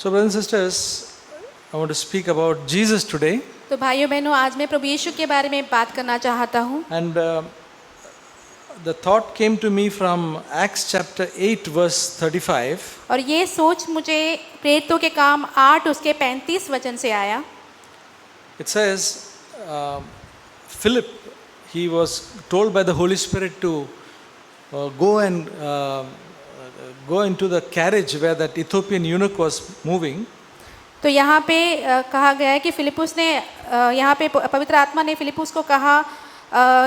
So brothers and sisters, I want to speak about Jesus today. तो भाइयों बहनों, आज मैं प्रभु यीशु के बारे में बात करना चाहता हूँ। And the thought came to me from Acts chapter 8 verse 35. और ये सोच मुझे प्रेरितों के काम 8 उसके 35 वचन से आया। It says, Philip, he was told by the Holy Spirit to go into the carriage where that Ethiopian eunuch was moving. तो यहाँ पे कहा गया है कि फिलिपुस ने यहाँ पे पवित्र आत्मा ने फिलिपुस को कहा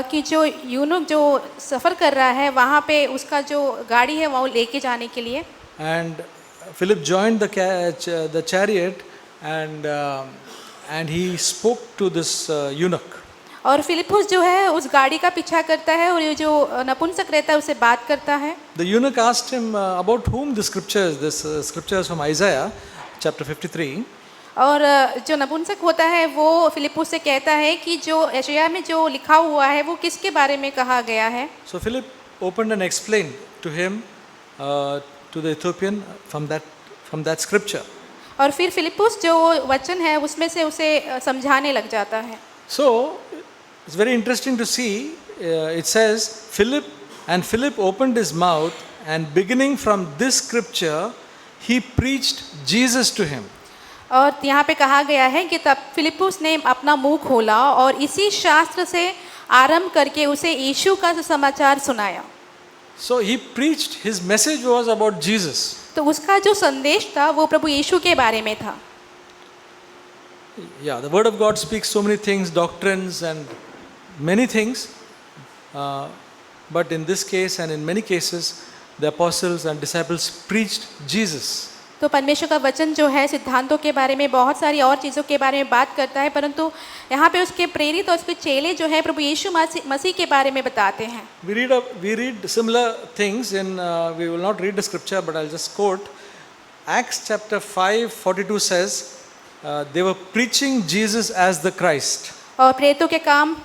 कि जो यूनुक जो सफ़र कर रहा है वहाँ पे उसका जो गाड़ी है वो लेके जाने के लिए। And Philip joined the chariot and he spoke to this eunuch. और फिलिपुस जो है उस गाड़ी का पीछा करता है और ये जो नपुंसक रहता है उससे बात करता है। The eunuch asked him about whom the scriptures, this scriptures from Isaiah chapter 53. और जो नपुंसक होता है वो फिलिपुस से कहता है कि जो यशायाह में जो लिखा हुआ है वो किसके बारे में कहा गया है। So Philip opened and explained to him, to the Ethiopian, from that scripture. और फिर फिलिपुस जो वचन है उसमें से उसे समझाने लग जाता है। So it's very interesting to see. It says Philip opened his mouth, and beginning from this scripture, he preached Jesus to him. और यहाँ पे कहा गया है कि तब फिलिपुस ने अपना मुंह खोला और इसी शास्त्र से आरंभ करके उसे यीशु का समाचार सुनाया। So he preached. His message was about Jesus. तो उसका जो संदेश था वो प्रभु यीशु के बारे में था। Yeah, the word of God speaks so many things, doctrines and many things. But in this case and in many cases, the apostles and disciples preached Jesus. तो परमेश्वर का वचन जो है सिद्धांतों के बारे में बहुत सारी और चीज़ों के बारे में बात करता है, परंतु यहाँ पे उसके प्रेरित और उसके चेले जो है प्रभु यीशु मसीह के बारे में बताते हैं। We read similar things in we will not read the scripture, but I'll just quote. Acts chapter 5:42 says, they were preaching Jesus as the Christ. और प्रेरितों के काम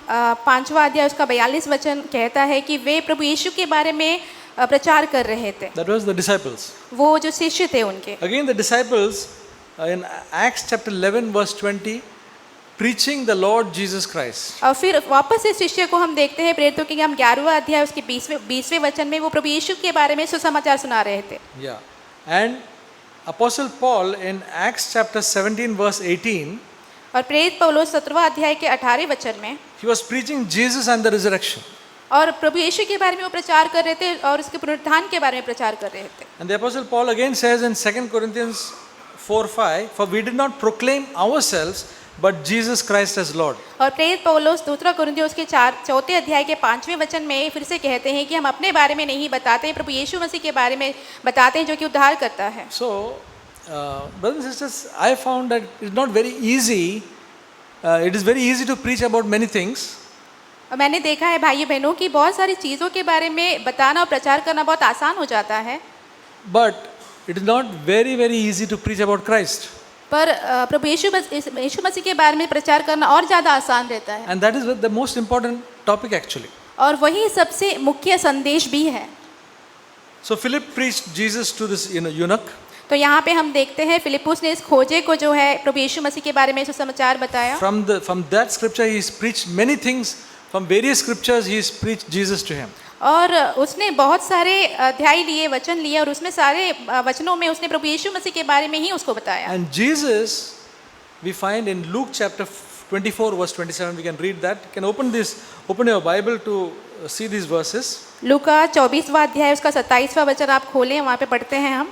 5वां अध्याय उसका 42 वचन कहता है कि वे प्रभु यीशु के बारे में प्रचार कर रहे थे। That was the disciples. वो जो शिष्य थे उनके। Again the disciples in Acts chapter 11 verse 20 preaching the Lord Jesus Christ. और फिर वापस इस शिष्य को हम देखते हैं प्रेरितों के काम 11वां अध्याय उसके 20वें वचन में वो प्रभु यीशु के बारे में सुसमाचार सुना रहे थे। Yeah. And Apostle Paul in Acts chapter 17 verse 18, और प्रेरित पौलुस 17वां अध्याय के 18वें वचन में he was preaching Jesus and the resurrection. और प्रभु यीशु के बारे में वो प्रचार कर रहे थे और उसके पुनरुत्थान के बारे में प्रचार कर रहे थे। And the Apostle Paul again says in 2 Corinthians 4:5, for we did not proclaim ourselves but Jesus Christ as Lord. और प्रेरित पौलुस दूसरा कुरिन्थियों उसके 4 अध्याय के 5वें वचन में फिर से कहते हैं कि हम अपने बारे में नहीं बताते हैं, प्रभु यीशु मसीह के बारे में बताते हैं जो कि उद्धार करता है। So, brothers and sisters, I found that it's not very easy. It is very easy to preach about many things. और मैंने देखा है भाइयों बहनों की बहुत सारी चीज़ों के बारे में बताना और प्रचार करना बहुत आसान हो जाता है। But it is not very easy to preach about Christ. पर प्रभु यीशु मसीह के बारे में प्रचार करना और ज़्यादा आसान रहता है। And that is the most important topic actually. और वही सबसे मुख्य संदेश भी है। So Philip preached Jesus to this eunuch. तो यहाँ पे हम देखते हैं फिलिपुस ने इस खोजे को जो है प्रभु यीशु मसीह के बारे में सुसमाचार बताया। From that scripture he has preached many things. From various scriptures he has preached Jesus to him. और उसने बहुत सारे अध्याय लिए, वचन लिए और उसमें सारे वचनों में उसने प्रभु यीशु मसीह के बारे में ही उसको बताया। And Jesus, we find in Luke chapter 24 verse 27, we can read that. You can open your Bible to see these verses. लूका 24वां अध्याय उसका 27वां वचन आप खोलें, वहाँ पे पढ़ते हैं हम।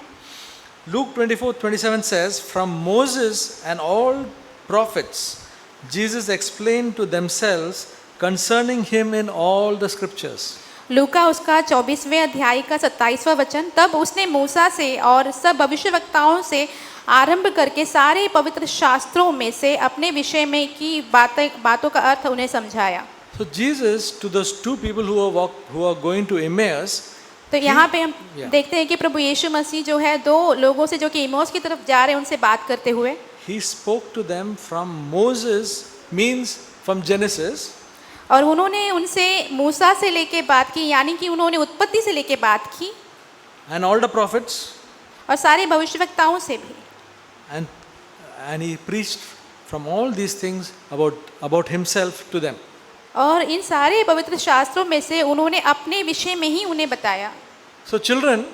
Luke 24:27 says, from Moses and all prophets, Jesus explained to themselves concerning him in all the scriptures. लूका उसका 24वें अध्याय का 27वां वचन, तब उसने मूसा से और सब भविष्यवक्ताओं से आरंभ करके सारे पवित्र शास्त्रों में से अपने विषय में की बातों का अर्थ उन्हें समझाया। So Jesus, to those two people who are going to Emmaus, तो यहाँ पे हम देखते हैं कि प्रभु यीशु मसीह जो है दो लोगों से जो कि इमोस की तरफ जा रहे हैं उनसे बात करते हुए he spoke to them from Moses, means from Genesis, और उन्होंने उनसे मूसा से लेके बात की, यानी कि उन्होंने उत्पत्ति से लेके बात की, and all the prophets, और सारे भविष्यवक्ताओं से भी, and he preached from all these things about himself to them. और इन सारे पवित्र शास्त्रों में से उन्होंने अपने विषय में ही उन्हें बताया। So children,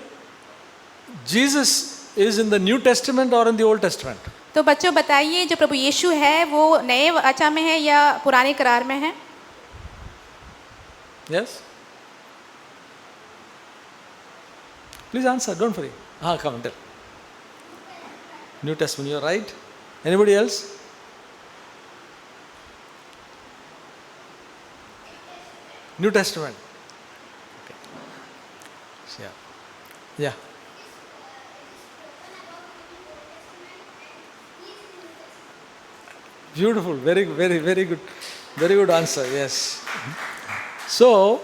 Jesus is in the New Testament or in the Old Testament? तो बच्चों बताइए, जो प्रभु यीशु है वो नए वाचा में है या पुराने करार में है? Yes? Please answer, don't worry. Come and tell. New Testament, you're right. Anybody else? New Testament. Okay. Yeah. Beautiful. Very good. Very good answer. Yes. So,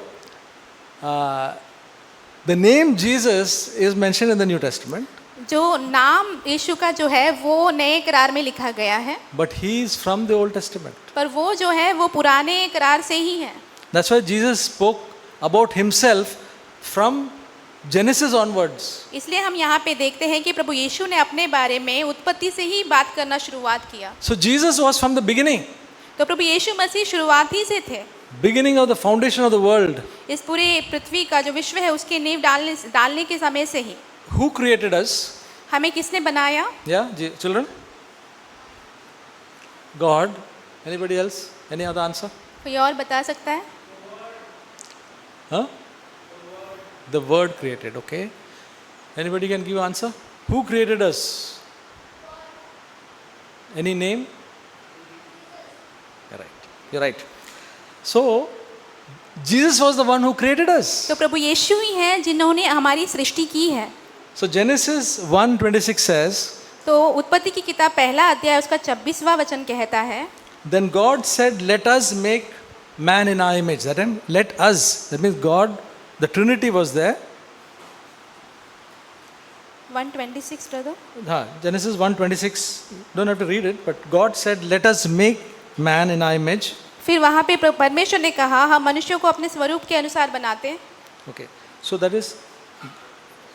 the name Jesus is mentioned in the New Testament. जो नाम यीशु का जो है वो नए करार में लिखा गया है, But he is from the Old Testament. पर वो जो है वो पुराने करार से ही है। That's why Jesus spoke about himself from Genesis onwards. इसलिए हम यहाँ पे देखते हैं कि प्रभु यीशु ने अपने बारे में उत्पत्ति से ही बात करना शुरुआत किया। So Jesus was from the beginning, तो प्रभु यीशु मसीह शुरुआत ही से थे। beginning of the foundation of the world. इस पूरे पृथ्वी का जो विश्व है उसकी नींव डालने के समय से ही। Who created us? हमें किसने बनाया? Yeah, children? God. Anybody else? Any other answer? कोई और बता सकता है? Huh? The Word created, okay. Anybody can give answer? Who created us? Any name? You're right. So, Jesus was the one who created us. तो प्रभु यीशु ही हैं जिन्होंने हमारी सृष्टि की है। So Genesis 1:26 says, तो उत्पत्ति की किताब पहला अध्याय उसका 26वां वचन कहता है, Then God said, let us make man in our image. That means, let us. That means God, the Trinity was there. 126 brother. Genesis 1:26, don't have to read it, but God said, let us make man in our image. फिर वहाँ पे परमेश्वर ने कहा हम मनुष्यों को अपने स्वरूप के अनुसार बनाते हैं। Okay, so that is,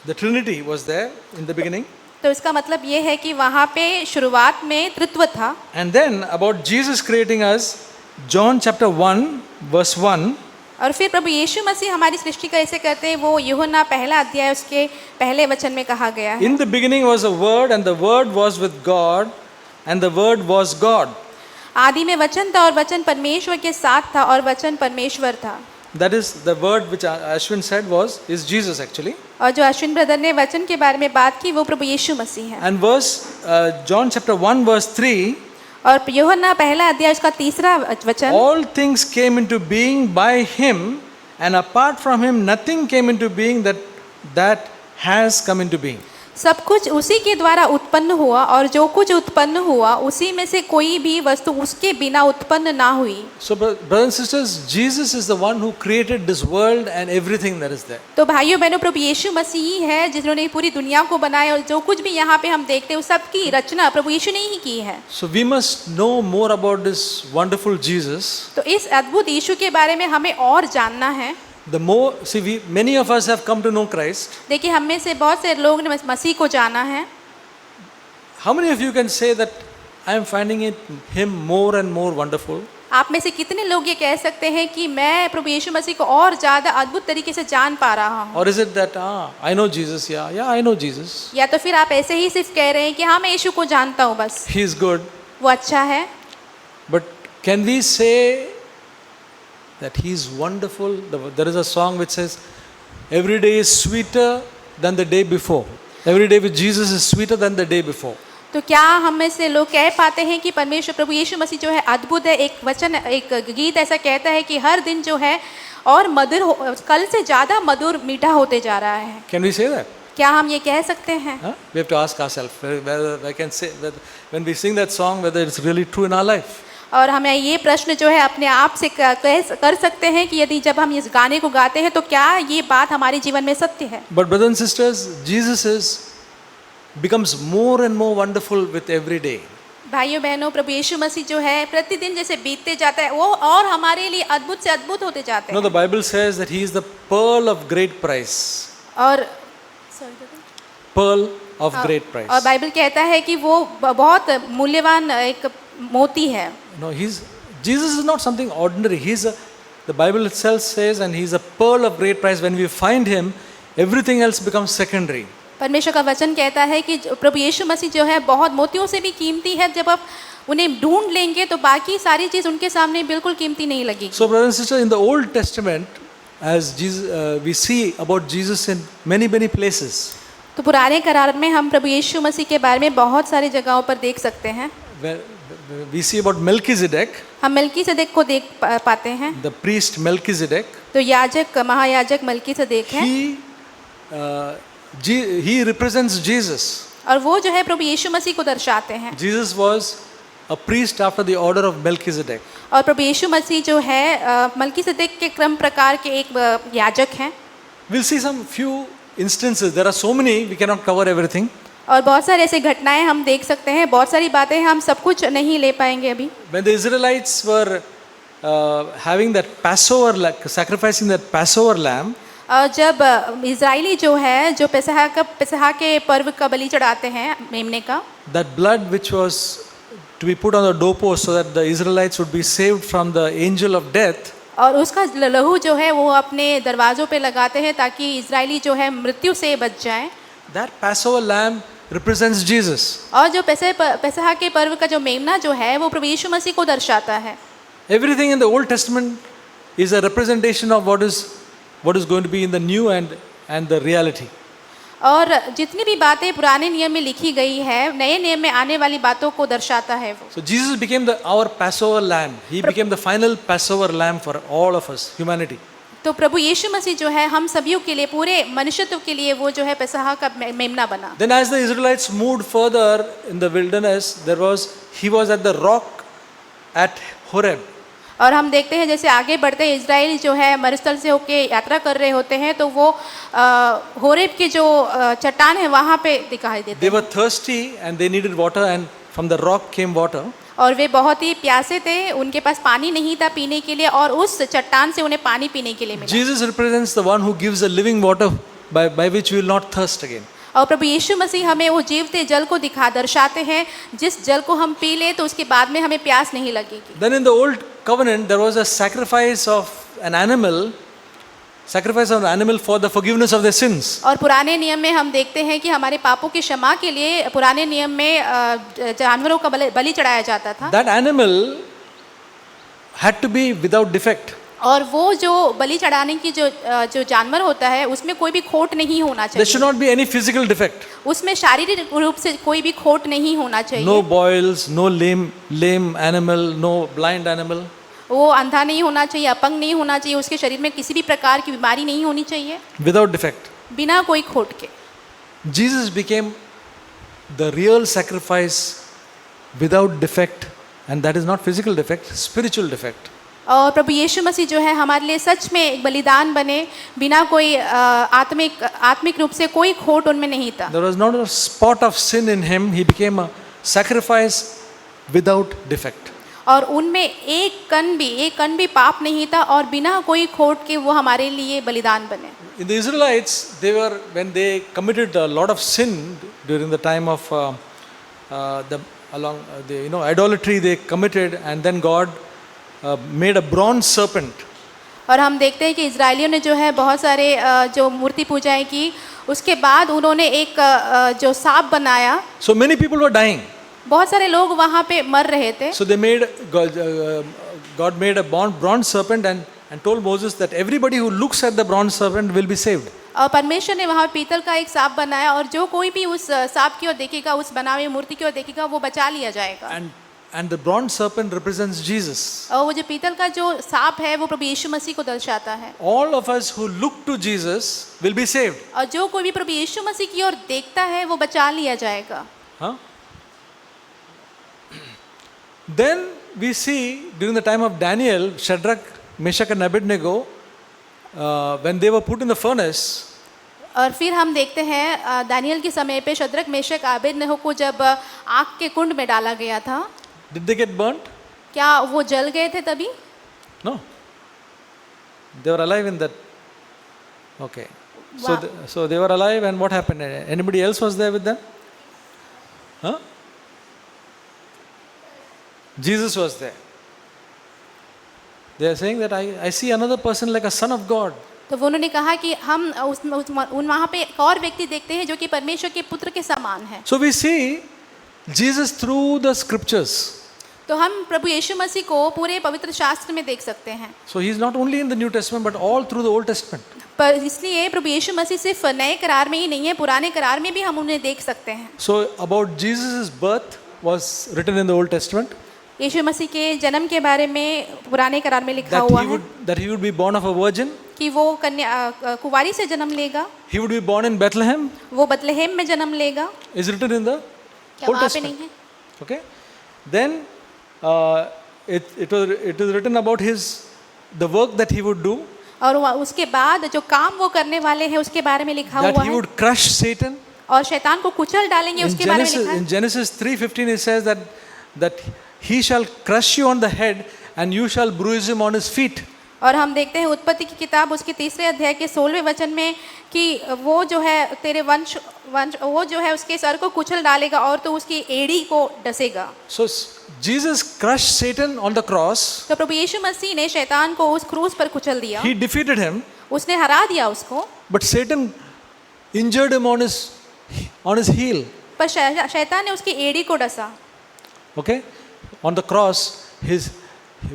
the Trinity was there in the beginning. तो इसका मतलब ये है कि वहाँ पे शुरुआत में तृत्व था। And then about Jesus creating us, John chapter 1 verse 1. और फिर प्रभु यीशु मसीह हमारी सृष्टि कैसे करते हैं वो यूहन्ना पहला अध्याय उसके पहले वचन में कहा गया है। In the beginning was a word and the word was with God and the word was God. आदि में वचन था और वचन परमेश्वर के साथ था और वचन परमेश्वर था। That is the word which Ashwin said is Jesus actually. और जो अश्विन ब्रदर ने वचन के बारे में बात की वो प्रभु यीशु मसीह है। And John chapter 1 verse 3. और यूहन्ना पहला अध्याय उसका तीसरा वचन, All things came into being by him and apart from him nothing came into being that has come into being. सब कुछ उसी के द्वारा उत्पन्न हुआ और जो कुछ उत्पन्न हुआ उसी में से कोई भी वस्तु उसके बिना उत्पन्न ना हुई। So brothers and sisters, Jesus is the one who created this world and everything that is there. तो भाइयों बहनों प्रभु यीशु मसीह ही है जिन्होंने पूरी दुनिया को बनाया और जो कुछ भी यहाँ पे हम देखते हैं उस सब की रचना प्रभु यीशु ने ही की है। So we must know more about this wonderful Jesus. तो इस अद्भुत यीशु के बारे में हमें और जानना है। The more, many of us have come to know Christ. देखिए हम में से बहुत से लोग ने मसीह को जाना है। How many of you can say that I am finding him more and more wonderful? आप में से कितने लोग ये कह सकते हैं कि मैं प्रभु यीशु मसीह को और ज़्यादा अद्भुत तरीके से जान पा रहा हूँ? Or is it that I know Jesus, yeah I know Jesus. या तो फिर आप ऐसे ही सिर्फ कह रहे हैं कि हाँ मैं यीशु को जानता हूँ बस, He is good. वो अच्छा है। But can we say that he is wonderful? There is a song which says, every day is sweeter than the day before. Every day with Jesus is sweeter than the day before. तो क्या हम में से लोग कह पाते हैं कि परमेश्वर प्रभु यीशु मसीह जो है अद्भुत है? एक वचन, एक गीत ऐसा कहता है कि हर दिन जो है और मधुर, कल से ज़्यादा मधुर मीठा होते जा रहा है। Can we say that? क्या हम ये कह सकते हैं? We have to ask ourselves whether I can say whether, when we sing that song, whether it's really true in our life. और हमें ये प्रश्न जो है अपने आप से कर सकते हैं कि यदि जब हम इस गाने को गाते हैं तो क्या ये बात हमारे जीवन में सत्य है? But brothers and sisters, Jesus becomes more and more wonderful with every day. भाइयों बहनों प्रभु यीशु मसीह जो है प्रतिदिन जैसे बीतते जाता है वो और हमारे लिए अद्भुत से अद्भुत होते जाते हैं। No, the Bible says that he is the pearl of great price. और pearl of great price. और बाइबल कहता है कि वो बहुत मूल्यवान एक मोती है. No, Jesus is not something ordinary. The Bible itself says, and he's a pearl of great price. When we find him, everything else becomes secondary. परमेश्वर का वचन कहता है कि प्रभु यीशु मसीह जो है बहुत मोतियों से भी कीमती है. जब आप उन्हें ढूंढ लेंगे तो बाकी सारी चीज उनके सामने बिल्कुल कीमती नहीं लगेगी. So, brothers and sisters, in the Old Testament, as Jesus, we see about Jesus in many places. तो पुराने करार में हम प्रभु यीशु मसीह के बारे में बहुत सारी जगहों पर देख सकते हैं. We see about Melchizedek. हम मलकीसदेक को देख पाते हैं. The priest Melchizedek. तो याजक महायाजक मलकीसदेक है. He represents Jesus. और वो जो है प्रभु यीशु मसीह को दर्शाते हैं. Jesus was a priest after the order of Melchizedek. और प्रभु यीशु मसीह जो है मलकीसदेक के क्रम प्रकार के एक याजक हैं. We'll see some few instances. There are so many, we cannot cover everything. और बहुत सारे ऐसे घटनाएं हम देख सकते हैं. बहुत सारी बातें हम सब कुछ नहीं ले पाएंगे अभी. When the Israelites were having that Passover, sacrificing that Passover lamb, और जब इजराइली जो है जो पेसहा के पर्व का बलि चढ़ाते हैं मेमने का, that blood which was to be put on the doorpost so that the Israelites would be saved from the angel of death, और उसका लहू जो है वो अपने दरवाजों पे लगाते हैं ताकि इजराइली जो है मृत्यु से बच जाएं. that Passover lamb represents Jesus. और जो पेसहा के पर्व का जो मेमना जो है वो प्रभु यीशु मसीह को दर्शाता है. Everything in the Old Testament is a representation of what is going to be in the new and the reality. और जितनी भी बातें पुराने नियम में लिखी गई है नए नियम में आने वाली बातों को दर्शाता है वो. So Jesus became our Passover lamb. He became the final Passover lamb for all of us, humanity. तो प्रभु यीशु मसीह जो है हम सभी के लिए पूरे मनुष्यत्व के लिए वो जो है पेसहा का मेमना बना. Then as the Israelites moved further in the wilderness, he was at the rock at Horeb. और हम देखते हैं जैसे आगे बढ़ते हैं इजराइल जो है मरुस्थल से होके यात्रा कर रहे होते हैं तो वो होरेब की जो चट्टान है वहाँ पे दिखाई देते हैं. They were thirsty and they needed water, and from the rock came water. और वे बहुत ही प्यासे थे. उनके पास पानी नहीं था पीने के लिए और उस चट्टान से उन्हें पानी पीने के लिए मिला. Jesus represents the one who gives the living water by which we will not thirst again. और प्रभु यीशु मसीह हमें वो जीवते जल को दर्शाते हैं जिस जल को हम पी ले तो उसके बाद में हमें प्यास नहीं लगेगी. Then in the old covenant there was a sacrifice of an animal for the forgiveness of their sins. और पुराने नियम में हम देखते हैं कि हमारे पापों की क्षमा के लिए पुराने नियम में जानवरों का बलि चढ़ाया जाता था. That animal had to be without defect. और वो जो बलि चढ़ाने की जो जानवर होता है उसमें कोई भी खोट नहीं होना चाहिए. There should not be any physical defect. उसमें शारीरिक रूप से कोई भी खोट नहीं होना चाहिए. No boils, no lame animal, no blind animal. वो अंधा नहीं होना चाहिए, अपंग नहीं होना चाहिए, उसके शरीर में किसी भी प्रकार की बीमारी नहीं होनी चाहिए. Without defect. बिना कोई खोट के. Jesus became the real sacrifice without defect, and that is not physical defect, spiritual defect. और प्रभु यीशु मसीह जो है हमारे लिए सच में एक बलिदान बने बिना कोई आत्मिक रूप से कोई खोट उनमें नहीं था. There was not a spot of sin in him. He became a sacrifice without defect. और उनमें एक कण भी पाप नहीं था और बिना कोई खोट के वो हमारे लिए बलिदान बने. In the Israelites, when they committed a lot of sin during the time of idolatry they committed, and then God made a bronze serpent. और हम देखते हैं कि इजरायलियों ने जो है बहुत सारे जो मूर्ति पूजाएं की उसके बाद उन्होंने एक जो सांप बनाया. So many people were dying. बहुत सारे लोग वहाँ पे मर रहे थे. So they God made a bronze serpent and told Moses that everybody who looks at the bronze serpent will be saved. और परमेश्वर ने वहाँ पीतल का एक सांप बनाया और जो कोई भी उस सांप की ओर देखेगा उस बनाई हुई मूर्ति की ओर देखेगा वो बचा लिया जाएगा. And the bronze serpent represents Jesus. और वो जो पीतल का जो सांप है वो प्रभु यीशु मसीह को दर्शाता है. All of us who look to Jesus will be saved. और जो कोई भी प्रभु यीशु मसीह की ओर देखता है वो बचा लिया जाएगा. Huh? Then we see during the time of Daniel, Shadrach, Meshach and Abednego, when they were put in the furnace. और फिर हम देखते हैं दानियल के समय पे शद्रक मेशक आबेदnego को जब आग के कुंड में डाला गया था. Did they get burnt? क्या वो जल गए थे तभी? No. They were alive in that. Okay. So they were alive, and what happened? Anybody else was there with them? Huh? Jesus was there. They are saying that I see another person like a son of God. तो वो उन्होंने कहा कि हम उन वहाँ पे एक और व्यक्ति देखते हैं जो कि परमेश्वर के पुत्र के समान है. So we see Jesus through the scriptures. तो हम प्रभु यीशु मसीह को पूरे पवित्र शास्त्र में देख सकते हैं. So he is not only in the New Testament but all through the Old Testament. पर इसलिए प्रभु यीशु मसीह सिर्फ नए करार में ही नहीं है, पुराने करार में भी हम उन्हें देख सकते हैं. So about Jesus' birth was written in the Old Testament. यीशु मसीह के जन्म के बारे में पुराने करार में लिखा हुआ है That he would be born of a virgin. कि वो कन्या कुंवारी से जन्म लेगा. He would be born in Bethlehem. वो बतलेहम में जन्म लेगा. Is written in the क्या Old वहाँ पे Testament. नहीं है? Okay. Then it was written about the work that he would do. और उसके बाद जो काम वो करने वाले हैं उसके बारे में लिखा That हुआ he है. would crush Satan. और शैतान को कुचल डालेंगे उसके बारे में लिखा है. In Genesis 3:15 it says that he shall crush you on the head and you shall bruise him on his feet. और हम देखते हैं उत्पत्ति की किताब उसके 3 अध्याय के 16वें वचन में कि वो जो है तेरे वंश वो जो है उसके सर को कुचल डालेगा और तो उसकी एड़ी को डसेगा. So Jesus crushed Satan on the cross. तो प्रभु यीशु मसीह ने शैतान को उस क्रूस पर कुचल दिया. He defeated him. उसने हरा दिया उसको. But Satan injured him on his heel. पर शैतान ने उसकी एड़ी को डसा. Okay? On the cross, he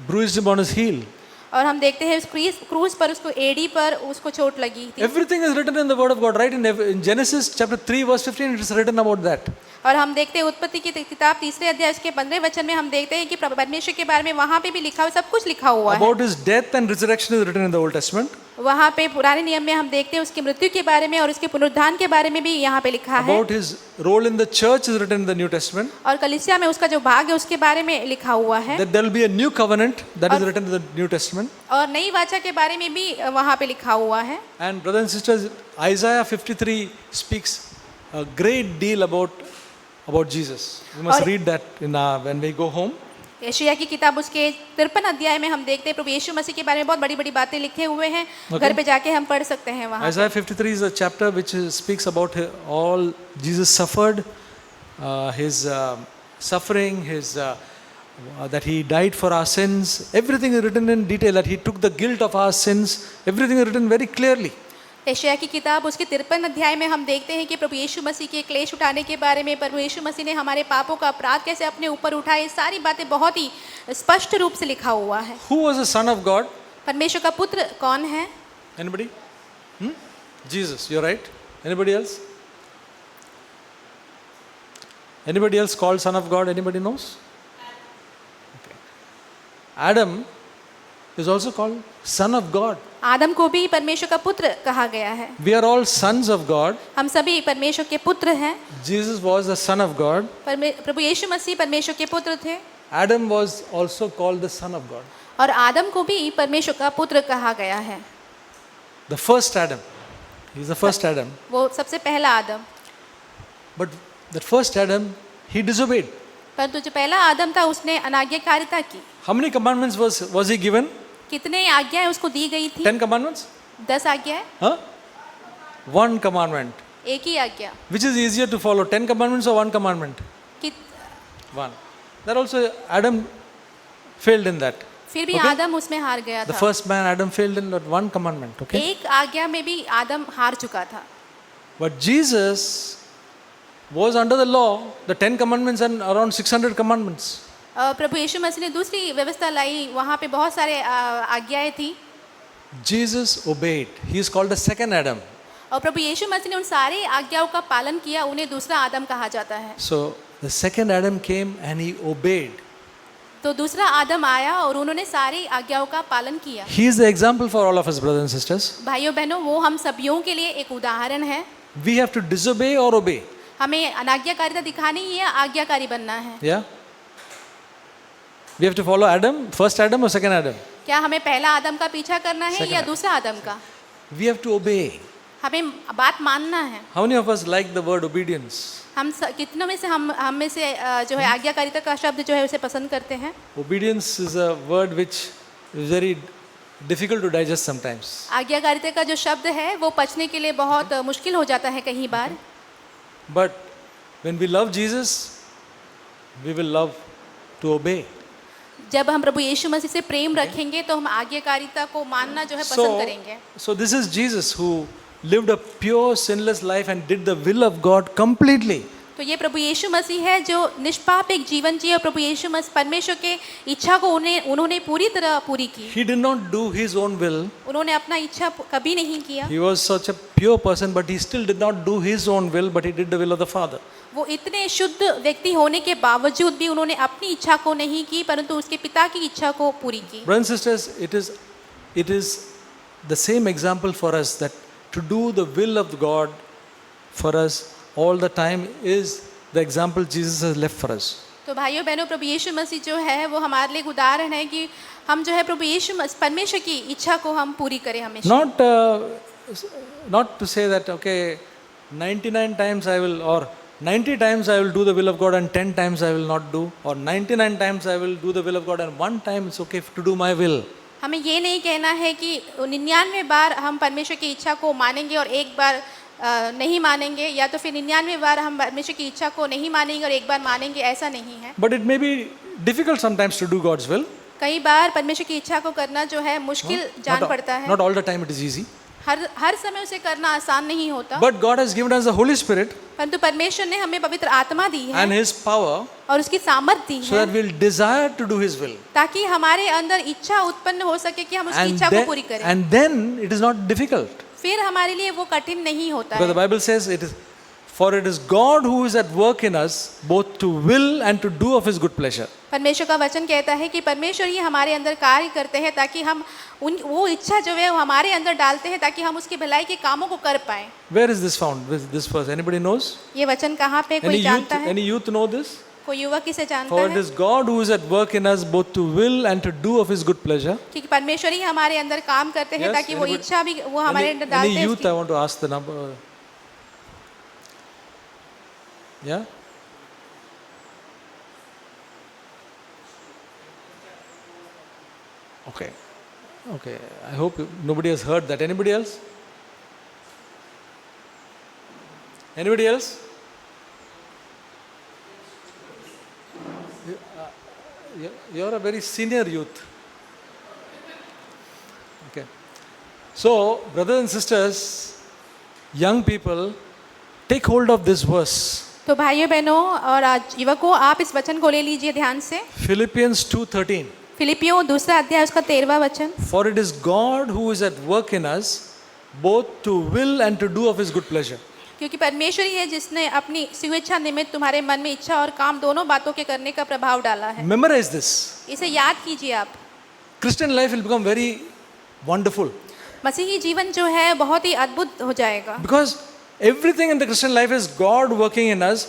bruised him on his heel. और हम देखते हैं उस क्रूस पर उसको एड़ी पर उसको चोट लगी थी. Everything is written in the Word of God, right? In Genesis chapter 3 verse 15, it is written about that. और हम देखते हैं उत्पत्ति की किताब 3 अध्याय उसके 15वें वचन में हम देखते हैं कि परमेश्वर के बारे में वहाँ पे भी लिखा हुआ, सब कुछ लिखा हुआ है. About his death and resurrection is written in the Old Testament. वहाँ पे पुराने नियम में हम देखते हैं उसकी मृत्यु के बारे में और उसके पुनरुत्थान के बारे में भी यहाँ पे लिखा है. About his role in the church is written in the New Testament. और कलीसिया में उसका जो भाग है उसके बारे में लिखा हुआ है. That there will be a new covenant that is written in the New Testament. और नई वाचा के बारे में भी वहाँ पे लिखा हुआ है. And brothers and sisters, Isaiah 53 speaks a great deal about Jesus. We must read that when we go home. यशायाह की किताब उसके 53 अध्याय में हम देखते हैं प्रभु यीशु मसीह के बारे में बहुत बड़ी-बड़ी बातें लिखे हुए हैं. घर पे जाके हम पढ़ सकते हैं वहाँ. Isaiah 53 is a chapter which speaks about all Jesus suffered, his suffering, that he died for our sins. Everything is written in detail, that he took the guilt of our sins. Everything is written very clearly. यशायाह की किताब उसके 53 अध्याय में हम देखते हैं कि प्रभु यीशु मसीह के क्लेश उठाने के बारे में, प्रभु यीशु मसीह ने हमारे पापों का अपराध कैसे अपने ऊपर उठाए, सारी बातें बहुत ही स्पष्ट रूप से लिखा हुआ है. Who was the son of God? परमेश्वर का पुत्र कौन है? Anybody? Jesus, you're right. Anybody else? Anybody else called son of God? Anybody knows? Okay. Adam is also called son of God. आदम को भी परमेश्वर का पुत्र कहा गया है. We are all sons of God. हम सभी परमेश्वर के पुत्र हैं. Jesus was the son of God. प्रभु यीशु मसीह परमेश्वर के पुत्र थे. Adam was also called the son of God. और आदम को भी परमेश्वर का पुत्र कहा गया है. The first Adam. He is the first Adam. वो सबसे पहला आदम. But that first Adam, he disobeyed. परंतु जो पहला आदम था उसने अनाज्ञाकारिता की. How many commandments was he given? कितने आज्ञाएं उसको दी गई थी? 10 commandments? 10 आज्ञाएं. Huh? One commandment. एक ही आज्ञा. Which is easier to follow, 10 commandments or one commandment? One. That also Adam failed in that. फिर भी Okay? आदम उसमें हार गया The था. first man, Adam, failed in that one commandment. Okay? एक आज्ञा में भी आदम हार चुका था. But Jesus was under the law, the 10 commandments and around 600 commandments. प्रभु यीशु मसीह ने दूसरी व्यवस्था लाई. वहाँ पे बहुत सारे आज्ञाएं थी. Jesus obeyed. He is called the second Adam. और प्रभु यीशु मसीह ने उन सारी आज्ञाओं का पालन किया. उन्हें दूसरा आदम कहा जाता है. So the second Adam came and he obeyed. तो दूसरा आदम आया और उन्होंने सारी आज्ञाओं का पालन किया. He is the example for all of us, brothers and sisters. भाइयों बहनों, वो हम सभियों के लिए एक उदाहरण है. We have to disobey or obey. हमें अनाज्ञाकारिता दिखानी है या आज्ञाकारी बनना है. Yeah. We have to follow Adam, first Adam or second Adam? क्या हमें पहला आदम का पीछा करना है Second या Adam. दूसरा आदम का? We have to obey. हमें बात मानना है. How many of us like the word obedience? कितनों में से हम में से जो है आज्ञाकारिता का शब्द जो है उसे पसंद करते हैं. Obedience is a word which is very difficult to digest sometimes. आज्ञाकारिता का जो शब्द है वो पचने के लिए बहुत मुश्किल हो जाता है कई बार, But when we love Jesus, we will love to obey. जब हम प्रभु यीशु मसीह से प्रेम रखेंगे तो हम आज्ञाकारिता को मानना जो है पसंद करेंगे। So this is Jesus who lived a pure, sinless life and did the will of God completely. तो ये प्रभु यीशु मसीह है जो निष्पाप एक जीवन जिए और प्रभु यीशु मसीह परमेश्वर के इच्छा को उन्होंने पूरी तरह पूरी की। He did not do his own will. उन्होंने अपना इच्छा कभी नहीं किया। He was such a pure person, but he still did not do his own will, but he did the will of the Father. वो इतने शुद्ध व्यक्ति होने के बावजूद भी उन्होंने अपनी इच्छा को नहीं की, परंतु उसके पिता की इच्छा को पूरी की। Brothers and sisters, it is the same example for us, that to do the will of God for us all the time is the example Jesus has left for us. तो भाइयों बहनों, प्रभु यीशु मसीह जो है वो हमारे लिए एक उदाहरण है कि हम जो है प्रभु यीशु परमेश्वर की इच्छा को हम पूरी करें हमेशा। Not to say that, okay, 99 times I will, or 90 times I will do the will of God and 10 times I will not do, or 99 times I will do the will of God and 1 time it's okay to do my will. हमें ये नहीं कहना है कि 99 बार हम परमेश्वर की इच्छा को मानेंगे और एक बार नहीं मानेंगे, या तो फिर 99 बार हम परमेश्वर की इच्छा को नहीं मानेंगे और एक बार मानेंगे, ऐसा नहीं है। But it may be difficult sometimes to do God's will. कई बार परमेश्वर की इच्छा को करना जो है मुश्किल जान पड़ता है। Not all the time it is easy. हर समय उसे करना आसान नहीं होता। But God has given us the Holy Spirit परंतु परमेश्वर ने हमें पवित्र आत्मा दी है and His power, और उसकी सामर्थ दी so है, that we'll desire to do His will. ताकि हमारे अंदर इच्छा उत्पन्न हो सके कि हम उसकी इच्छा को पूरी करें। And then it is not difficult. फिर हमारे लिए वो कठिन नहीं होता Because the है। Bible says for it is God who is at work in us, both to will and to do of His good pleasure. परमेश्वर का वचन कहता है कि परमेश्वर ही हमारे अंदर कार्य करते हैं ताकि हम वो इच्छा जो है वो हमारे अंदर डालते हैं ताकि हम उसकी भलाई के कामों को कर पाएं। Where is this found? This verse? Anybody knows? ये वचन कहाँ पे कोई जानता है? Any youth know this? कोई युवक इसे जानता For it है? is God who is at work in us, both to will and to do of His good pleasure. क्योंकि परमेश्वर ही हमारे अंदर काम करते हैं Yes, ताकि वो anybody- इच्छा भी वो हमारे अंदर डालते Any हैं youth? I want to ask the number. Yeah. Okay. I hope nobody has heard that. Anybody else? Anybody else? You're a very senior youth. Okay. So, brothers and sisters, young people, take hold of this verse. तो भाइयों बहनों और आज युवकों, आप इस वचन को ले लीजिए ध्यान से। Philippians 2:13. फिलिपियों 2 अध्याय उसका 13वां वचन। For it is God who is at work in us, both to will and to do of His good pleasure. क्योंकि परमेश्वर ही है जिसने अपनी स्वेच्छा निमित्त तुम्हारे मन में इच्छा और काम दोनों बातों के करने का प्रभाव डाला है। Memorize this. इसे याद कीजिए आप। Christian life will become very wonderful. मसीही जीवन जो है बहुत ही अद्भुत हो जाएगा। Because everything in the Christian life is God working in us,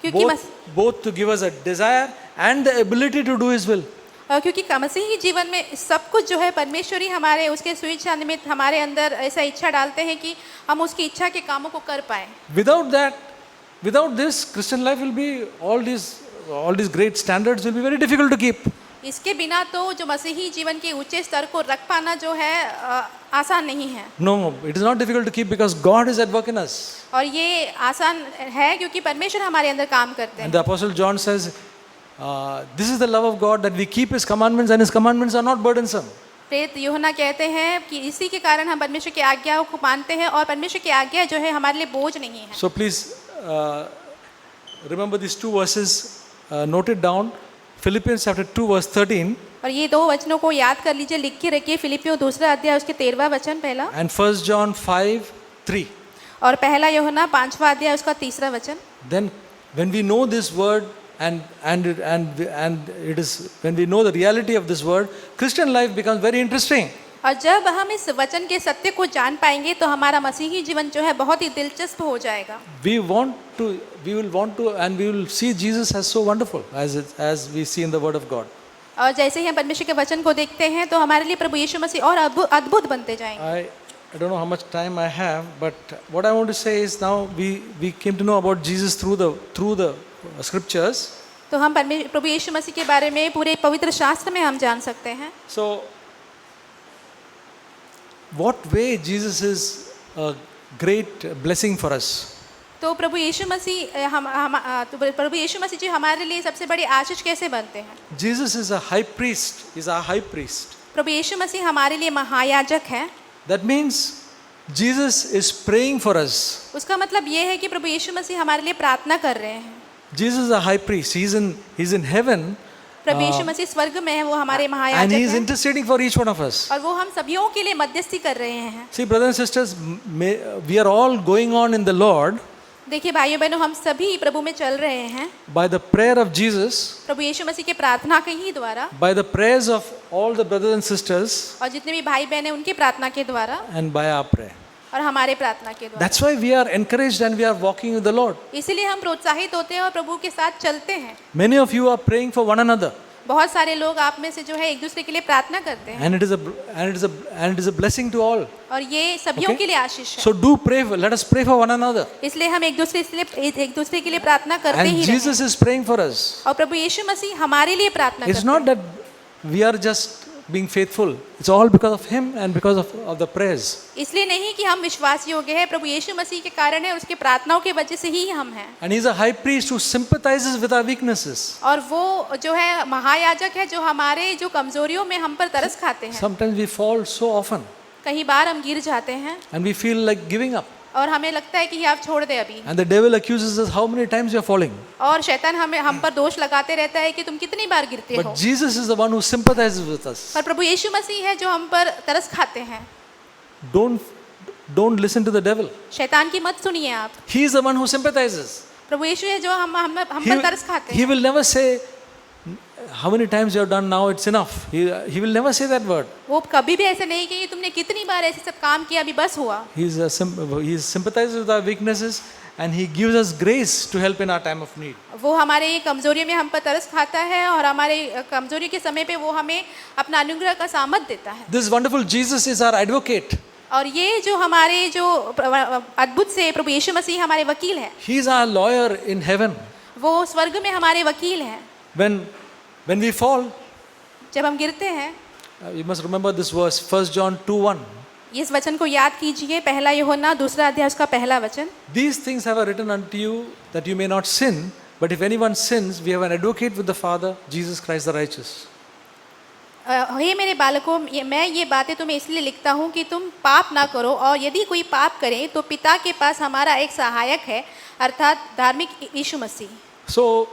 क्योंकि both to give us a desire and the ability to do His will. क्योंकि मसीही जीवन में सब कुछ जो है परमेश्वर ही हमारे उसके स्वेच्छा निमित्त हमारे अंदर ऐसा इच्छा डालते हैं कि हम उसकी इच्छा के कामों को कर पाएं। Without this, Christian life will be all these great standards will be very difficult to keep. इसके बिना तो जो मसीही जीवन के ऊंचे स्तर को रख पाना जो है आसान नहीं है। No, it is not difficult to keep because God is at work in us. और ये आसान है क्योंकि परमेश्वर हमारे अंदर काम करते And हैं। the Apostle John says, this is the love of God, that we keep His commandments, and His commandments are not burdensome. प्रेरित यूहन्ना कहते हैं कि इसी के कारण हम परमेश्वर की आज्ञाओं को मानते हैं और परमेश्वर की आज्ञा जो है हमारे लिए बोझ नहीं है। So please remember these two verses, note it down. Philippians chapter 2 verse 13 और ये दो वचनों को याद कर लीजिए, लिख के रखिए। फिलिपियों 2 अध्याय उसके 13वां वचन पहला, and 1 John 5:3. और पहला यूहन्ना 5वां अध्याय उसका 3रा वचन। Then when we know this word and it is when we know the reality of this word, Christian life becomes very interesting. और जब हम इस वचन के सत्य को जान पाएंगे तो हमारा मसीही जीवन जो है बहुत ही दिलचस्प हो जाएगा। We will want to and we will see Jesus as so wonderful as we see in the word of God. और जैसे ही हम परमेश्वर के वचन को देखते हैं तो हमारे लिए प्रभु यीशु मसीह और अद्भुत बनते जाएंगे। I don't know how much time I have, but what I want to say is now we came to know about Jesus through the scriptures. तो हम प्रभु यीशु मसीह के बारे में पूरे पवित्र शास्त्र में हम जान सकते हैं। So what way Jesus is a great blessing for us. तो प्रभु यीशु मसीह तो प्रभु यीशु मसीह जी हमारे लिए सबसे बड़ी आशीष कैसे बनते हैं? Jesus is a high priest, is our high priest. प्रभु यीशु मसीह हमारे लिए महायाजक है. That means Jesus is praying for us. उसका मतलब ये है कि प्रभु यीशु मसीह हमारे लिए प्रार्थना कर रहे हैं. Jesus is a high priest. He's in heaven. प्रभु यीशु मसीह स्वर्ग में है, वो हमारे And महायाजक he is हैं interceding for each one of us. और वो हम सभियों के लिए मध्यस्थी कर रहे हैं. See, brothers and sisters, we are all going on in the Lord देखिए भाइयों बहनों, हम सभी प्रभु में चल रहे हैं by the prayer of Jesus, प्रभु यीशु मसीह के प्रार्थना के ही द्वारा, by the prayers of all the brothers and sisters, और जितने भी भाई बहन हैं उनकी प्रार्थना के द्वारा and by our prayer. और हमारे प्रार्थना के द्वारा. That's why we are encouraged and we are walking with the Lord. इसीलिए हम प्रोत्साहित होते हैं और प्रभु के साथ चलते हैं. Many of you are praying for one another, बहुत सारे लोग आप में से जो है एक दूसरे के लिए प्रार्थना करते हैं and it is a blessing to all. और ये सभियों Okay. के लिए आशीष है. So let us pray for one another. इसलिए हम एक दूसरे के लिए प्रार्थना करते And ही Jesus रहें. is praying for us. और प्रभु यीशु मसीह हमारे लिए प्रार्थना It's करते not हैं. that we are just being faithful. It's all because of Him and because of the prayers. इसलिए नहीं कि हम विश्वास योग्य है, प्रभु यीशु मसीह के कारण है, उसके प्रार्थनाओं की वजह से ही हम हैं. And He's a high priest who sympathizes with our weaknesses. और वो जो है महायाजक है जो हमारे जो कमजोरियों में हम पर तरस खाते हैं. Sometimes we fall so often कई बार हम गिर जाते हैं and we feel like giving up. और हमें लगता है कि ये आप छोड़ दे अभी. And the devil accuses us how many times you are falling. और शैतान हम पर दोष लगाते रहता है कि तुम कितनी बार गिरते हो. But Jesus is the one who sympathizes with us. पर प्रभु यीशु मसीह है जो हम पर तरस खाते हैं. Don't listen to the devil. शैतान की मत सुनिए आप. He is the one who sympathizes. प्रभु यीशु है जो हम पर तरस खाते He हैं. will never say how many times you have done now it's enough. He will never say that word. वो कभी भी ऐसे नहीं कि तुमने कितनी बार ऐसे सब काम किया अभी बस हुआ. He sympathizes with our weaknesses and He gives us grace to help in our time of need. वो हमारे कमजोरी में हम पर तरस खाता है और हमारे कमजोरी के समय पे वो हमें अपना अनुग्रह का सामर्थ देता है. This wonderful Jesus is our advocate. और ये जो हमारे जो अद्भुत से प्रभु यीशु मसीह हमारे वकील है. He is our lawyer in heaven. वो स्वर्ग में हमारे वकील हैं. When we fall, जब हम गिरते हैं, you must remember this verse, 1 John 2:1. इस वचन को याद कीजिए, पहला यूहन्ना 2 अध्याय उसका पहला वचन. These things have I written unto you that you may not sin, but if anyone sins, we have an advocate with the Father, Jesus Christ the righteous. हे मेरे बालकों, मैं ये बातें तुम्हें इसलिए लिखता हूँ कि तुम पाप ना करो, और यदि कोई पाप करे तो पिता के पास हमारा एक सहायक है, अर्थात धार्मिक यीशु मसीह. So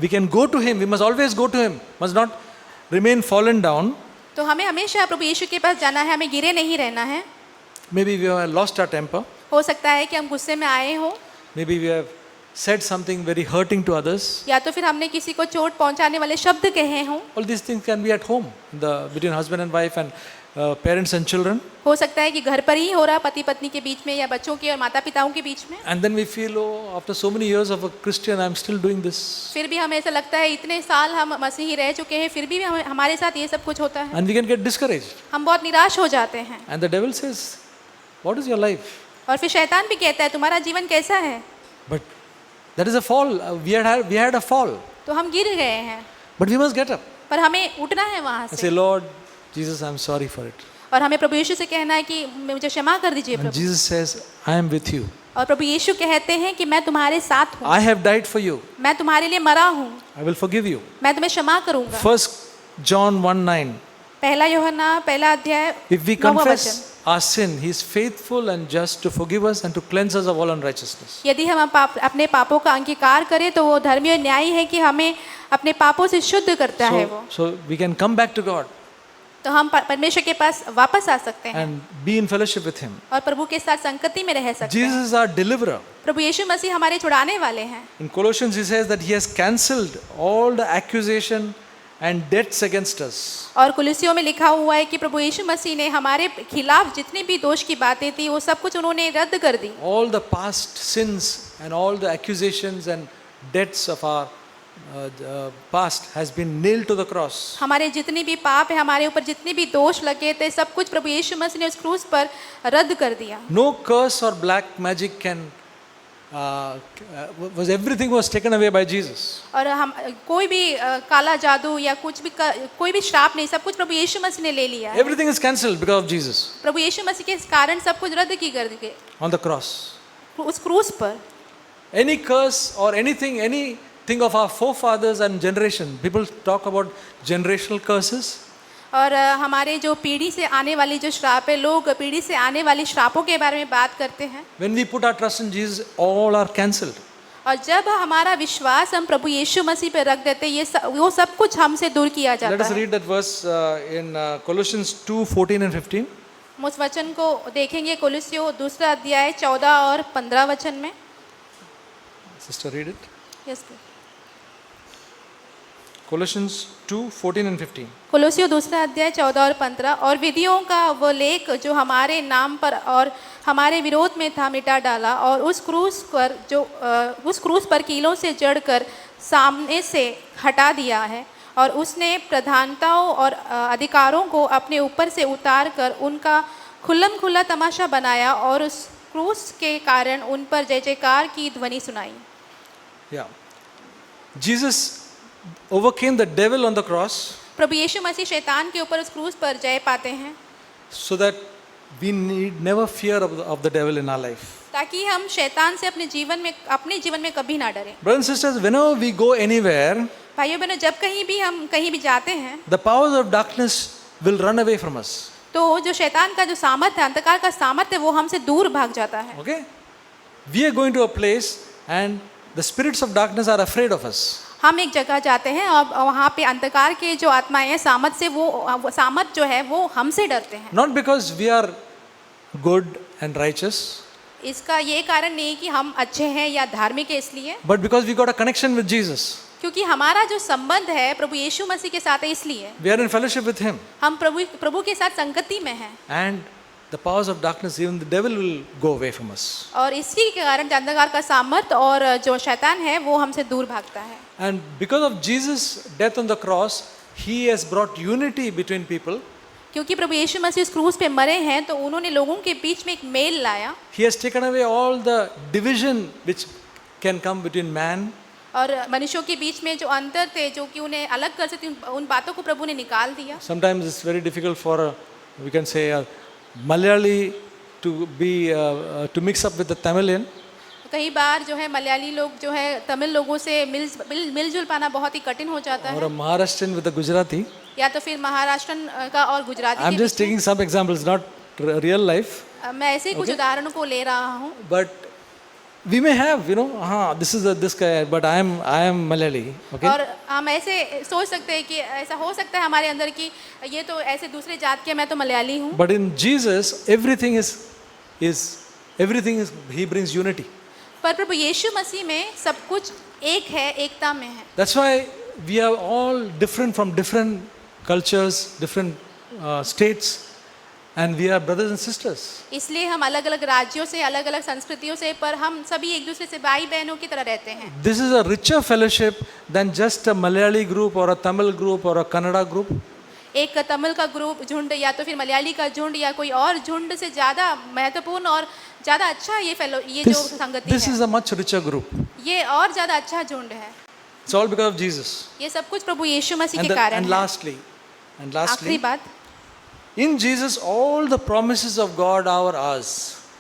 we can go to Him. We must always go to Him. Must not remain fallen down. तो हमें हमेशा प्रभु यीशु के पास जाना है, हमें गिरे नहीं रहना है. Maybe we have lost our temper. हो सकता है कि हम गुस्से में आए हों, Maybe we have said something very hurting to others. या तो फिर हमने किसी को चोट पहुंचाने वाले शब्द कहे हों. All these things can be at home, between husband and wife and parents and children. हो सकता है कि घर पर ही हो रहा, पति पत्नी के बीच में या बच्चों के और माता पिताओं के बीच में. And then we feel, oh, after so many years of a Christian, I'm still doing this. फिर भी हमें ऐसा लगता है इतने साल हम मसीही रह चुके हैं, फिर भी हमारे साथ ये सब कुछ होता है. And we can get discouraged. हम बहुत निराश हो जाते हैं. And the devil says, what is your life? और फिर शैतान भी कहता है तुम्हारा जीवन कैसा है. But that is a fall. We had a fall. तो हम गिर गए हैं, But we must get up. पर हमें उठना है वहां And से. say, Lord, Jesus, I'm sorry for it. और हमें प्रभु यीशु से कहना है कि मुझे क्षमा कर दीजिए And Prabhu. Jesus says, I am with you. और प्रभु यीशु कहते हैं कि मैं तुम्हारे साथ हूँ, I have died for you. मैं तुम्हारे लिए मरा हूँ, I will forgive you. मैं तुम्हें क्षमा करूंगा. 1 John 1:9. पहला यूहन्ना पहला अध्याय If we 9वां वचन. confess our sin, He is faithful and just to forgive us and to cleanse us of all unrighteousness. यदि हम अपने पापों का अंगीकार करें तो वो धर्मी और न्यायी है कि हमें अपने पापों से शुद्ध करता है वो. So we can come back to God तो हम परमेश्वर के पास वापस आ सकते हैं and be in fellowship with Him. और प्रभु के साथ संगति में रह सकते हैं. Jesus is our deliverer. प्रभु यीशु मसीह हमारे छुड़ाने वाले हैं. In Colossians, He says that He has cancelled all the accusation and debts against us. और कुलुस्सियों में लिखा हुआ है कि प्रभु यीशु मसीह ने हमारे खिलाफ जितनी भी दोष की बातें थी वो सब कुछ उन्होंने रद्द कर दी. All the past sins and all the accusations and debts of our past has been nailed to the cross. हमारे जितने भी पाप है, हमारे ऊपर जितने भी दोष लगे थे, सब कुछ प्रभु यीशु मसीह ने उस क्रूस पर रद्द कर दिया. No curse or black magic can was everything was taken away by Jesus. और हम कोई भी काला जादू या कुछ भी कोई भी श्राप नहीं, सब कुछ प्रभु यीशु मसीह ने ले लिया है। Everything is cancelled because of Jesus प्रभु यीशु मसीह के कारण सब कुछ रद्द की कर दी on the cross. उस क्रूस पर। Any curse or anything of our forefathers and generation, people talk about generational curses. और हमारे जो पीढ़ी से आने वाली जो श्राप है, लोग पीढ़ी से आने वाली श्रापों के बारे में बात करते हैं। When we put our trust in Jesus, all are cancelled. और जब हमारा विश्वास हम प्रभु यीशु मसीह पर रख देते हैं, वो सब कुछ हमसे दूर किया Let जाता us है। read that verse in Colossians 2:14 and 15. हम उस वचन को देखेंगे कोलोसियों 2 अध्याय 14 और 15 वचन में। Sister, read it. Yes, Colossians 2:14 and 15. कोलोसियों 2 अध्याय 14 और 15। और विधियों का वो लेख जो हमारे नाम पर और हमारे विरोध में था मिटा डाला, और उस क्रूस पर कीलों से जड़कर सामने से हटा दिया है। और उसने प्रधानताओं और अधिकारों को अपने ऊपर से उतार कर उनका खुल्लम खुल्ला तमाशा बनाया, और उस क्रूस के कारण उन पर जय जयकार की ध्वनि सुनाई। Yeah. Jesus overcame the devil on the cross प्रभु यीशु मसीह शैतान के ऊपर उस क्रूस पर जय पाते हैं, so that we need never fear of the devil in our life. ताकि हम शैतान से अपने जीवन में कभी ना डरें। Brothers and sisters, whenever we go anywhere, भाइयों बहनों, जब हम कहीं भी जाते हैं, the powers of darkness will run away from us. तो जो शैतान का जो सामर्थ है, अंधकार का सामर्थ है, वो हमसे दूर भाग जाता है। Okay? We are going to a place and the spirits of darkness are afraid of us. हम एक जगह जाते हैं और वहाँ पे अंधकार के जो आत्माएं हैं, सामर्थ जो है वो हमसे डरते हैं। Not because we are good and righteous, इसका ये कारण नहीं कि हम अच्छे हैं या धार्मिक है इसलिए, but because we got a connection with Jesus. क्योंकि हमारा जो संबंध है प्रभु यीशु मसीह के साथ है, इसलिए We are in fellowship with Him. हम प्रभु के साथ संगति में हैं। And the powers of darkness, even the devil will go away from us. और इसी के कारण अंधकार का सामर्थ और जो शैतान है वो हमसे दूर भागता है। And because of Jesus' death on the cross, He has brought unity between people. क्योंकि प्रभु यीशु मसीह उस क्रूस पे मरे हैं, तो उन्होंने लोगों के बीच में एक मेल लाया। He has taken away all the division which can come between man. और मनुष्यों के बीच में जो अंतर थे, जो कि उन्हें अलग कर सकते, उन बातों को प्रभु ने निकाल दिया। Sometimes it's very difficult for we can say a Malayali to mix up with the Tamilian. कई बार जो है मलयाली लोग जो है तमिल लोगों से मिलजुल पाना बहुत ही कठिन हो जाता Or है, a Maharashtrian with a Gujarati. या तो फिर महाराष्ट्रन का और गुजराती I'm के just बीच में। taking some examples, not real life. मैं ऐसे ही कुछ उदाहरणों को ले रहा हूँ। But we may have, this is this guy, but I am Malayali. Okay. और हम ऐसे सोच सकते हैं कि ऐसा हो सकता है हमारे अंदर कि ये तो ऐसे दूसरे जात के, मैं तो मलयाली हूँ। But in Jesus, everything is He brings unity. पर प्रभु यीशु मसीह में सब कुछ एक है, एकता में है। That's why we are all different from different cultures, different states, and we are brothers and sisters. इसलिए हम अलग अलग राज्यों से, अलग अलग संस्कृतियों से, पर हम सभी एक दूसरे से भाई बहनों की तरह रहते हैं। This is a richer fellowship than just a Malayali group or a Tamil group or a Kannada group. एक तमिल का ग्रुप झुंड या तो फिर मलयाली का झुंड या कोई और झुंड से ज़्यादा महत्वपूर्ण और ज़्यादा अच्छा ये जो संगति This है, is a much richer group. ये और ज़्यादा अच्छा झुंड है। It's all because of Jesus. ये सब कुछ प्रभु यीशु मसीह And, के कारण and है। lastly, आखिरी बात, in Jesus, all the promises of God are ours.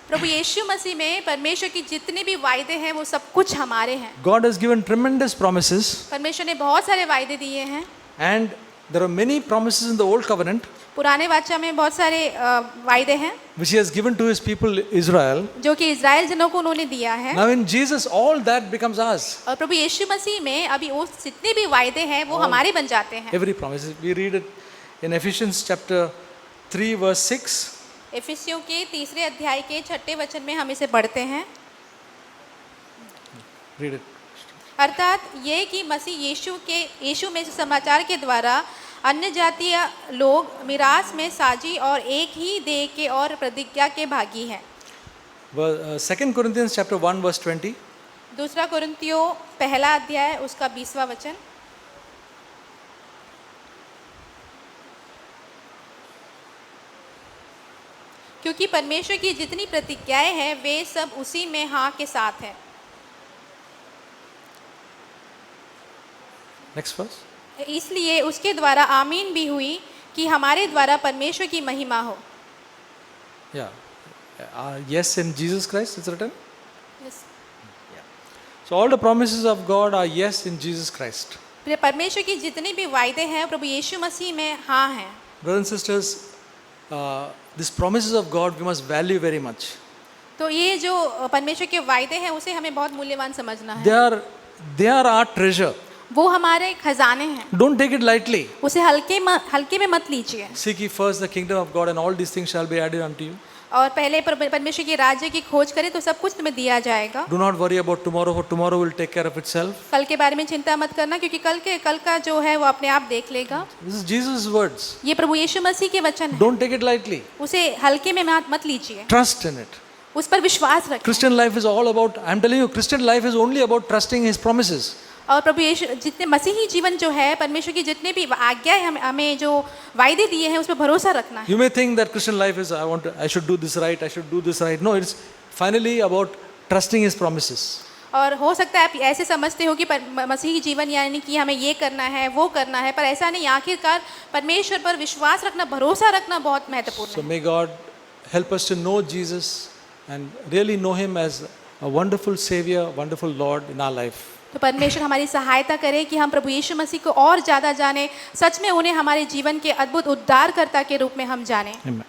प्रभु यीशु मसीह में परमेश्वर की जितने भी वायदे हैं वो सब कुछ हमारे हैं। God has given tremendous promises, परमेश्वर ने बहुत सारे वायदे दिए हैं। and there are many promises in the Old Covenant पुराने वाचा में बहुत सारे वायदे हैं which He has given to His people Israel. जो कि इजराइल जनों को उन्होंने दिया है। Now in Jesus, all that becomes ours. और प्रभु यीशु मसीह में अभी वो जितने भी वायदे हैं वो हमारे बन जाते हैं। Every promise. We read it in Ephesians chapter 3 verse 6. इफिसियों के 3 अध्याय के 6 वचन में हम इसे पढ़ते हैं। Read it. अर्थात ये कि मसीह यीशु में समाचार के द्वारा अन्य जातीय लोग मिरास में साजी और एक ही देह के और प्रतिज्ञा के भागी हैं। 2 Corinthians chapter 1 verse 20. 2 कुरिन्थियों 1 अध्याय उसका 20वां वचन। क्योंकि परमेश्वर की जितनी प्रतिज्ञाएं हैं वे सब उसी में हाँ के साथ हैं। Next verse. इसलिए उसके द्वारा आमीन भी हुई कि हमारे द्वारा परमेश्वर की महिमा हो। Yeah. Yes, in Jesus Christ, it's written. So all the promises of God are yes in Jesus Christ. परमेश्वर की जितनी भी वायदे हैं प्रभु यीशु मसीह में हाँ हैं। Brothers and sisters, these promises of God we must value very much. तो ये जो परमेश्वर के वायदे हैं उसे हमें बहुत मूल्यवान समझना है। They are our treasure. वो हमारे खजाने हैं। Don't take it lightly. उसे हल्के में मत लीजिए। Seek ye first the kingdom of God and all these things shall be added unto you. और पहले परमेश्वर के राज्य की खोज करें तो सब कुछ तुम्हें दिया जाएगा। Do not worry about tomorrow, for tomorrow will take care of itself. कल के बारे में चिंता मत करना क्योंकि कल का जो है वो अपने आप देख लेगा। This is Jesus' words. ये प्रभु यीशु मसीह के वचन है। Don't take it lightly. उसे हल्के में मत लीजिए। Trust in it. उस पर विश्वास रखें। Christian life is all about, I'm telling you, Christian life is only about trusting His promises. और प्रभु यीशु जितने मसीही जीवन जो है परमेश्वर की जितने भी आज्ञाएं हमें जो वायदे दिए हैं उस पर भरोसा रखना है। You may think that Christian life is I should do this right, I should do this right. No, it's finally about trusting His promises. और हो सकता है आप ऐसे समझते हो कि मसीही जीवन यानी कि हमें ये करना है वो करना है, पर ऐसा नहीं। आखिरकार परमेश्वर पर विश्वास रखना, भरोसा रखना बहुत महत्वपूर्ण So है। may God help us to know Jesus and really know Him as a wonderful Savior, wonderful Lord in our life. तो परमेश्वर हमारी सहायता करे कि हम प्रभु यीशु मसीह को और ज़्यादा जाने, सच में उन्हें हमारे जीवन के अद्भुत उद्धारकर्ता के रूप में हम जानें। Amen.